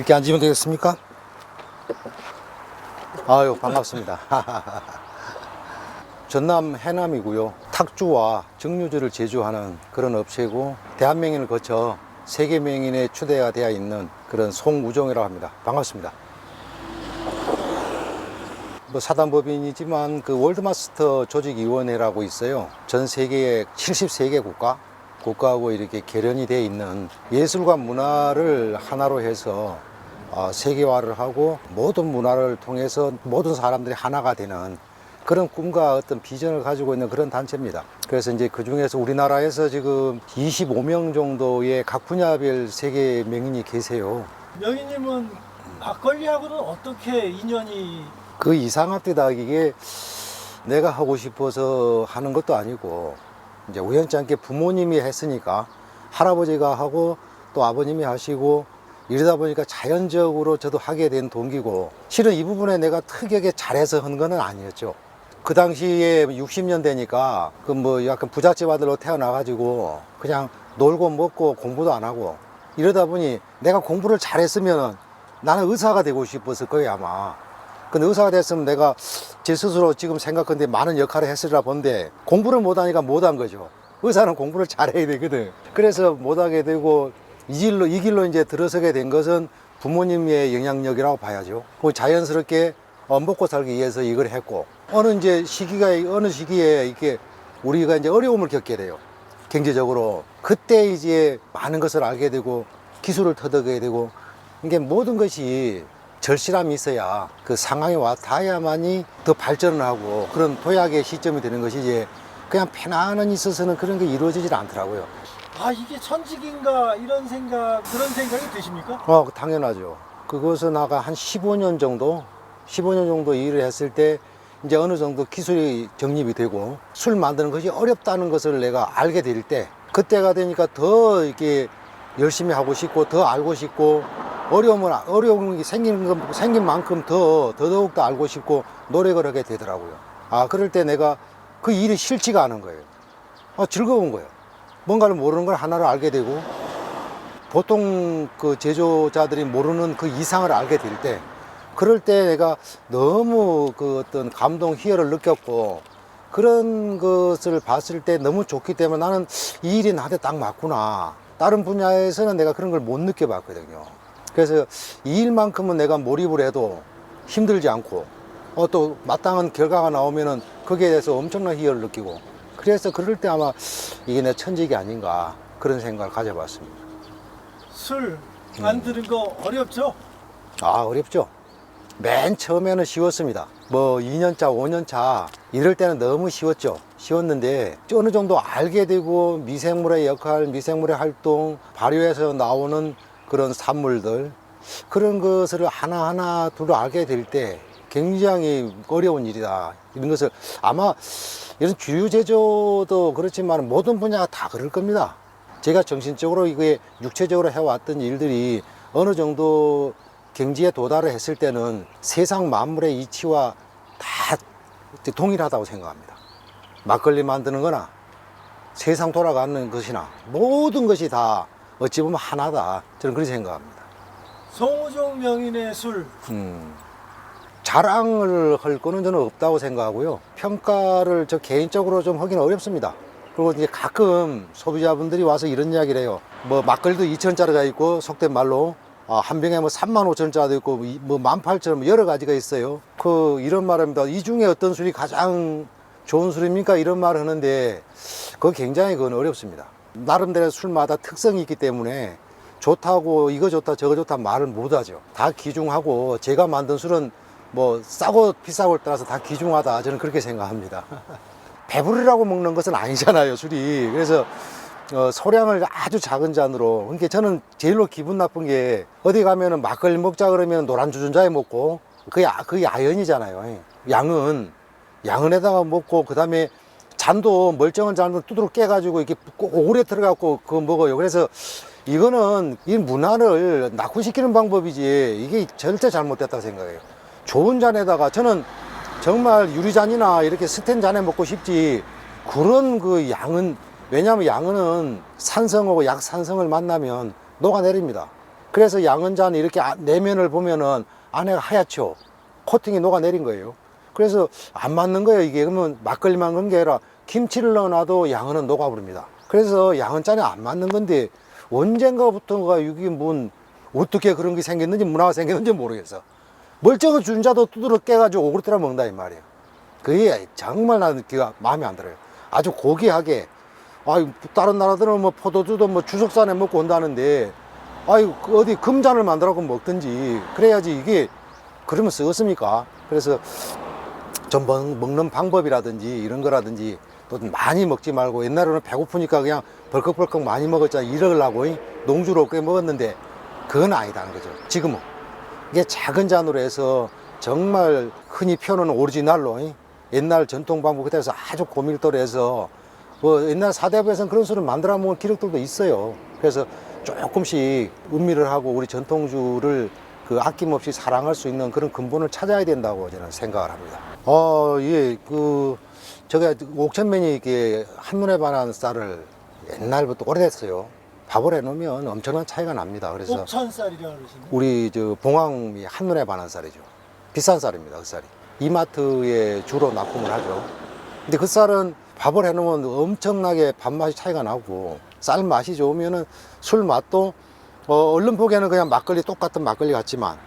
이렇게 앉으면 되겠습니까? 아유, 반갑습니다. 전남 해남이고요. 탁주와 정류주를 제조하는 그런 업체고, 대한명인을 거쳐 세계명인에 추대가 되어 있는 그런 송우종이라고 합니다. 반갑습니다. 사단법인이지만 그 월드마스터 조직위원회라고 있어요. 전 세계의 73개 국가하고 이렇게 결연이 되어 있는 예술과 문화를 하나로 해서 세계화를 하고 모든 문화를 통해서 모든 사람들이 하나가 되는 그런 꿈과 어떤 비전을 가지고 있는 그런 단체입니다. 그래서 이제 그 중에서 우리나라에서 지금 25명 정도의 각 분야별 세계 명인이 계세요. 명인님은 막걸리하고는 어떻게 인연이? 그 이상합니다. 이게 내가 하고 싶어서 하는 것도 아니고, 이제 우연치 않게 부모님이 했으니까 할아버지가 하고 또 아버님이 하시고 이러다 보니까 자연적으로 저도 하게 된 동기고, 실은 이 부분에 내가 특이하게 잘해서 한 거는 아니었죠. 그 당시에 60년대니까 그 뭐 약간 부잣집 아들로 태어나가지고 그냥 놀고 먹고 공부도 안 하고 이러다 보니 내가 공부를 잘했으면 나는 의사가 되고 싶었을 거예요, 아마. 근데 의사가 됐으면 내가 제 스스로 지금 생각하는데 많은 역할을 했으리라 본데, 공부를 못하니까 못한 거죠. 의사는 공부를 잘해야 되거든. 그래서 못하게 되고 이 길로 이제 들어서게 된 것은 부모님의 영향력이라고 봐야죠. 자연스럽게 먹고 살기 위해서 이걸 했고, 어느 시기에 이렇게 우리가 이제 어려움을 겪게 돼요. 경제적으로. 그때 이제 많은 것을 알게 되고 기술을 터득하게 되고, 이게 모든 것이 절실함이 있어야 그 상황에 와 닿아야만이 더 발전을 하고 그런 도약의 시점이 되는 것이지, 그냥 편안히 있어서는 그런 게 이루어지질 않더라고요. 아, 이게 천직인가 그런 생각이 드십니까? 당연하죠. 그것은 아까 한 15년 정도 일을 했을 때 이제 어느 정도 기술이 정립이 되고 술 만드는 것이 어렵다는 것을 내가 알게 될 때, 그때가 되니까 더 이렇게 열심히 하고 싶고 더 알고 싶고, 어려움이 생긴 만큼 더더욱 더 알고 싶고 노력을 하게 되더라고요. 그럴 때 내가 그 일이 싫지가 않은 거예요. 즐거운 거예요. 뭔가를 모르는 걸 하나를 알게 되고, 보통 그 제조자들이 모르는 그 이상을 알게 될 때, 그럴 때 내가 너무 그 어떤 감동, 희열을 느꼈고, 그런 것을 봤을 때 너무 좋기 때문에 나는 이 일이 나한테 딱 맞구나. 다른 분야에서는 내가 그런 걸 못 느껴봤거든요. 그래서 이 일만큼은 내가 몰입을 해도 힘들지 않고, 또 마땅한 결과가 나오면은 거기에 대해서 엄청난 희열을 느끼고, 그래서 그럴 때 아마 이게 내 천직이 아닌가 그런 생각을 가져봤습니다. 술 만드는 거 어렵죠? 어렵죠. 맨 처음에는 쉬웠습니다. 2년차, 5년차 이럴 때는 너무 쉬웠는데 어느 정도 알게 되고 미생물의 역할, 미생물의 활동, 발효해서 나오는 그런 산물들, 그런 것을 하나하나 두루 알게 될 때 굉장히 어려운 일이다. 이런 것을 아마 이런 주류 제조도 그렇지만 모든 분야가 다 그럴 겁니다. 제가 정신적으로 이게 육체적으로 해왔던 일들이 어느 정도 경지에 도달을 했을 때는 세상 만물의 이치와 다 동일하다고 생각합니다. 막걸리 만드는 거나 세상 돌아가는 것이나 모든 것이 다 어찌 보면 하나다. 저는 그렇게 생각합니다. 송우종 명인의 술. 자랑을 할 거는 저는 없다고 생각하고요. 평가를 저 개인적으로 좀 하기는 어렵습니다. 그리고 이제 가끔 소비자분들이 와서 이런 이야기를 해요. 막걸리도 2,000원짜리가 있고, 속된 말로 한 병에 35,000원짜리도 있고 18,000원 여러 가지가 있어요. 이런 말입니다. 이 중에 어떤 술이 가장 좋은 술입니까? 이런 말을 하는데 그건 어렵습니다. 나름대로 술마다 특성이 있기 때문에 좋다고 이거 좋다 저거 좋다 말을 못하죠. 다 귀중하고, 제가 만든 술은 싸고 비싸고를 따라서 다 귀중하다, 저는 그렇게 생각합니다. 배부르라고 먹는 것은 아니잖아요, 술이. 그래서 소량을 아주 작은 잔으로. 그러니까 저는 제일로 기분 나쁜 게, 어디 가면은 막걸리 먹자 그러면 노란 주전자에 먹고, 그게 아연이잖아요. 양은에다가 먹고, 그 다음에 잔도 멀쩡한 잔도 두드러 깨가지고 이렇게 오래 들어갖고 그거 먹어요. 그래서 이거는 이 문화를 낙후시키는 방법이지, 이게 절대 잘못됐다고 생각해요. 좋은 잔에다가, 저는 정말 유리잔이나 이렇게 스텐 잔에 먹고 싶지, 그런 그 양은, 왜냐하면 양은 산성하고 약산성을 만나면 녹아내립니다. 그래서 양은잔 이렇게 내면을 보면은 안에가 하얗죠. 코팅이 녹아내린 거예요. 그래서 안 맞는 거예요, 이게. 그러면 막걸리만 그런 게 아니라 김치를 넣어놔도 양은은 녹아버립니다. 그래서 양은잔이 안 맞는 건데 언젠가부터가 이게 뭔 어떻게 그런 게 생겼는지 문화가 생겼는지 모르겠어. 멀쩡한 주전자도 두드러 깨가지고 오그라들어 먹는다 이 말이에요. 그게 정말 나는 기가 마음에 안 들어요. 아주 고귀하게. 다른 나라들은 뭐 포도주도 뭐 추석산에 먹고 온다는데 어디 금잔을 만들어서 먹든지 그래야지 이게 그러면 쓰겠습니까? 그래서 좀 먹는 방법이라든지 이런 거라든지 또 많이 먹지 말고, 옛날에는 배고프니까 그냥 벌컥벌컥 많이 먹었잖아. 이러려고 농주로 꽤 먹었는데 그건 아니다는 거죠. 지금은 이게 작은 잔으로 해서 정말 흔히 펴는 오리지널로 옛날 전통 방법 그대로 아주 고밀도로 해서 뭐 옛날 사대부에서는 그런 술을 만들어 먹은 기록들도 있어요. 그래서 조금씩 음미를 하고 우리 전통주를 그 아낌없이 사랑할 수 있는 그런 근본을 찾아야 된다고 저는 생각을 합니다. 예, 제가 옥천면이 이게 한눈에 반한 쌀을 옛날부터 오래됐어요. 밥을 해놓으면 엄청난 차이가 납니다. 그래서 옥천쌀이라고 그러시네요. 우리 봉황이 한눈에 반한 쌀이죠. 비싼 쌀입니다, 그 쌀이. 이마트에 주로 납품을 하죠. 근데 그 쌀은 밥을 해놓으면 엄청나게 밥맛이 차이가 나고, 쌀 맛이 좋으면은 술 맛도 얼른 보기에는 그냥 막걸리, 똑같은 막걸리 같지만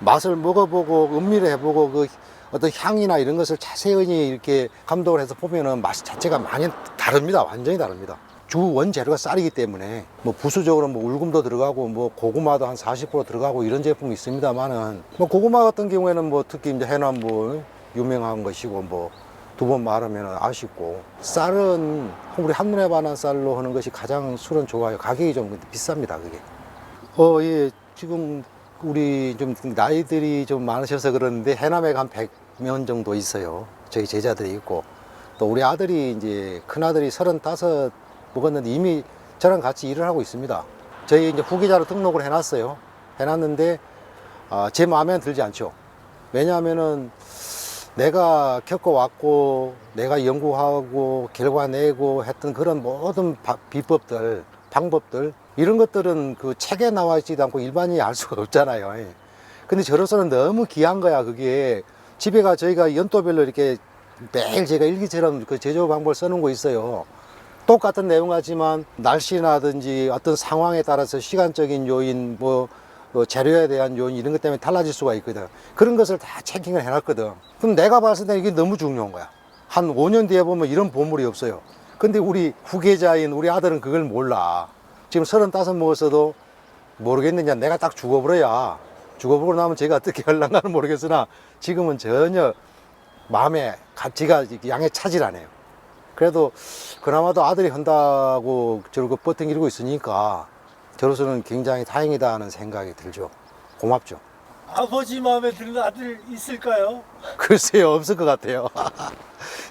맛을 먹어보고 음미를 해보고 그 어떤 향이나 이런 것을 자세히 이렇게 감독을 해서 보면은 맛 자체가 많이 다릅니다. 완전히 다릅니다. 주 원재료가 쌀이기 때문에 뭐 부수적으로 뭐 울금도 들어가고 뭐 고구마도 한 40% 들어가고 이런 제품이 있습니다만은, 뭐 고구마 같은 경우에는 뭐 특히 이제 해남 뭐 유명한 것이고 뭐 두 번 말하면 아쉽고, 쌀은 우리 한눈에 반한 쌀로 하는 것이 가장 술은 좋아요. 가격이 좀 비쌉니다, 그게. 예, 지금 우리 좀 나이들이 좀 많으셔서 그러는데 해남에 한 100명 정도 있어요. 저희 제자들이 있고, 또 우리 아들이 이제 큰아들이 35 먹었는데 이미 저랑 같이 일을 하고 있습니다. 저희 이제 후계자로 등록을 해놨어요. 해놨는데 제 마음에 들지 않죠. 왜냐하면은 내가 겪어왔고 내가 연구하고 결과 내고 했던 그런 모든 비법들, 방법들, 이런 것들은 그 책에 나와 있지도 않고 일반인이 알 수가 없잖아요. 근데 저로서는 너무 귀한 거야. 그게 집에가 저희가 연도별로 이렇게 매일 제가 일기처럼 그 제조 방법을 써놓은 거 있어요. 똑같은 내용 같지만 날씨라든지 어떤 상황에 따라서 시간적인 요인, 뭐 재료에 대한 요인 이런 것 때문에 달라질 수가 있거든. 그런 것을 다 체킹을 해놨거든. 그럼 내가 봤을 때 이게 너무 중요한 거야. 한 5년 뒤에 보면 이런 보물이 없어요. 근데 우리 후계자인 우리 아들은 그걸 몰라. 지금 35 먹었어도 모르겠느냐. 내가 딱 죽어버려야. 죽어버리고 나면 제가 어떻게 하려나는 모르겠으나 지금은 전혀 마음에 가치가 양에 차질 않아요. 그래도 그나마도 아들이 한다고 저렇게 버팅기고 있으니까 저로서는 굉장히 다행이다 하는 생각이 들죠. 고맙죠. 아버지 마음에 드는 아들 있을까요? 글쎄요, 없을 것 같아요.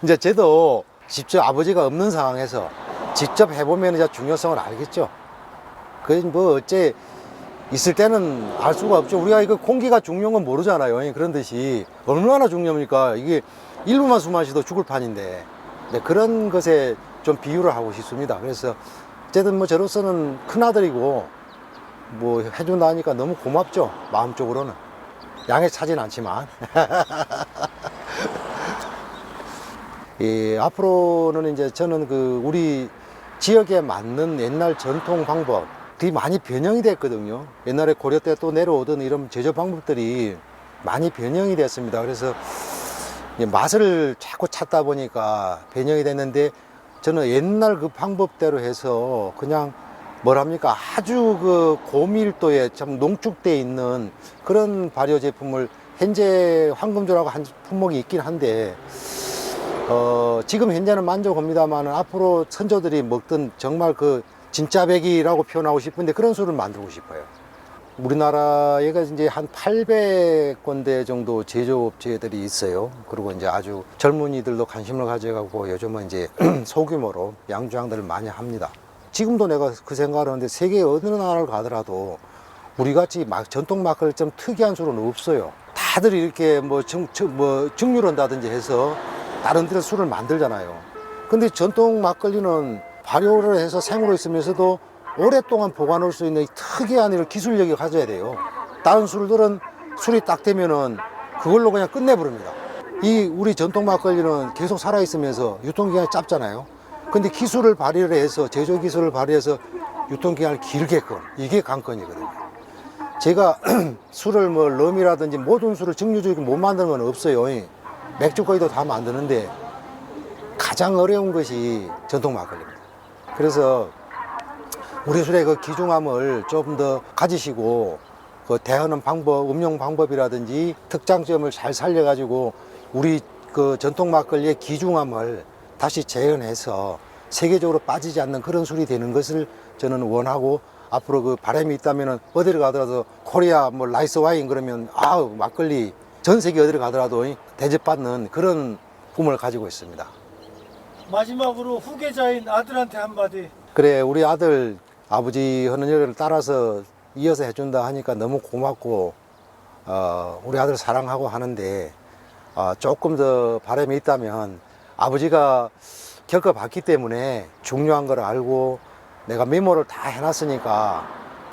이제 저도 직접 아버지가 없는 상황에서 직접 해보면 이제 중요성을 알겠죠. 그게 뭐 어째 있을 때는 알 수가 없죠. 우리가 이거 공기가 중요한 건 모르잖아요. 그런 듯이 얼마나 중요합니까? 이게 일부만 숨 마셔도 죽을 판인데. 네, 그런 것에 좀 비유를 하고 싶습니다. 그래서 어쨌든 뭐 저로서는 큰아들이고 뭐 해준다 하니까 너무 고맙죠. 마음적으로는. 양에 차진 않지만. 예, 앞으로는 이제 저는 그 우리 지역에 맞는 옛날 전통 방법들이 많이 변형이 됐거든요. 옛날에 고려 때 또 내려오던 이런 제조 방법들이 많이 변형이 됐습니다. 그래서 맛을 자꾸 찾다 보니까 변형이 됐는데, 저는 옛날 그 방법대로 해서 그냥 뭐랍니까, 아주 그 고밀도에 참 농축되어 있는 그런 발효 제품을 현재 황금조라고 한 품목이 있긴 한데 지금 현재는 만족합니다만 앞으로 선조들이 먹던 정말 그 진짜 백이라고 표현하고 싶은데 그런 술을 만들고 싶어요. 우리나라에가 이제 한 800군데 정도 제조업체들이 있어요. 그리고 이제 아주 젊은이들도 관심을 가져가고 요즘은 이제 소규모로 양조장들을 많이 합니다. 지금도 내가 그 생각을 하는데 세계 어느 나라를 가더라도 우리 같이 전통 막걸리 좀 특이한 술은 없어요. 다들 이렇게 뭐 증류한다든지 해서 다른 데서 술을 만들잖아요. 근데 전통 막걸리는 발효를 해서 생으로 있으면서도 오랫동안 보관할 수 있는 특이한 이런 기술력이 가져야 돼요. 다른 술들은 술이 딱 되면은 그걸로 그냥 끝내버립니다. 이 우리 전통 막걸리는 계속 살아있으면서 유통기한이 짧잖아요. 근데 기술을 발휘를 해서, 제조 기술을 발휘해서 유통기한을 길게끔, 이게 관건이거든요. 제가 술을 뭐 럼이라든지 모든 술을 증류주로 못 만드는 건 없어요. 맥주거리도 다 만드는데 가장 어려운 것이 전통 막걸리입니다. 그래서 우리 술의 그 귀중함을 좀 더 가지시고 그 대하는 방법, 음용 방법이라든지 특장점을 잘 살려가지고 우리 그 전통 막걸리의 귀중함을 다시 재현해서 세계적으로 빠지지 않는 그런 술이 되는 것을 저는 원하고, 앞으로 그 바람이 있다면은 어디를 가더라도 코리아 뭐 라이스 와인 그러면 아우 막걸리 전 세계 어디를 가더라도 대접받는 그런 꿈을 가지고 있습니다. 마지막으로 후계자인 아들한테 한마디. 그래, 우리 아들 아버지 하는 일을 따라서 이어서 해준다 하니까 너무 고맙고, 우리 아들 사랑하고 하는데, 조금 더 바람이 있다면 아버지가 겪어봤기 때문에 중요한 걸 알고 내가 메모를 다 해놨으니까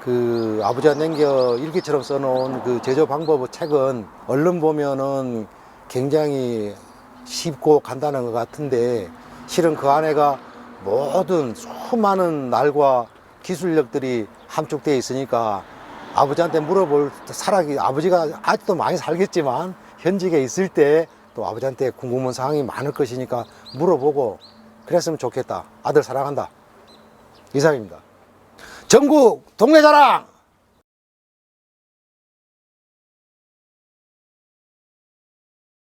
그 아버지가 남겨 일기처럼 써놓은 그 제조 방법 책은 얼른 보면은 굉장히 쉽고 간단한 것 같은데 실은 그 안에가 모든 수많은 날과 기술력들이 함축되어 있으니까 아버지한테 물어볼 아버지가 아직도 많이 살겠지만 현직에 있을 때 또 아버지한테 궁금한 사항이 많을 것이니까 물어보고 그랬으면 좋겠다. 아들 사랑한다. 이상입니다. 전국 동네 자랑!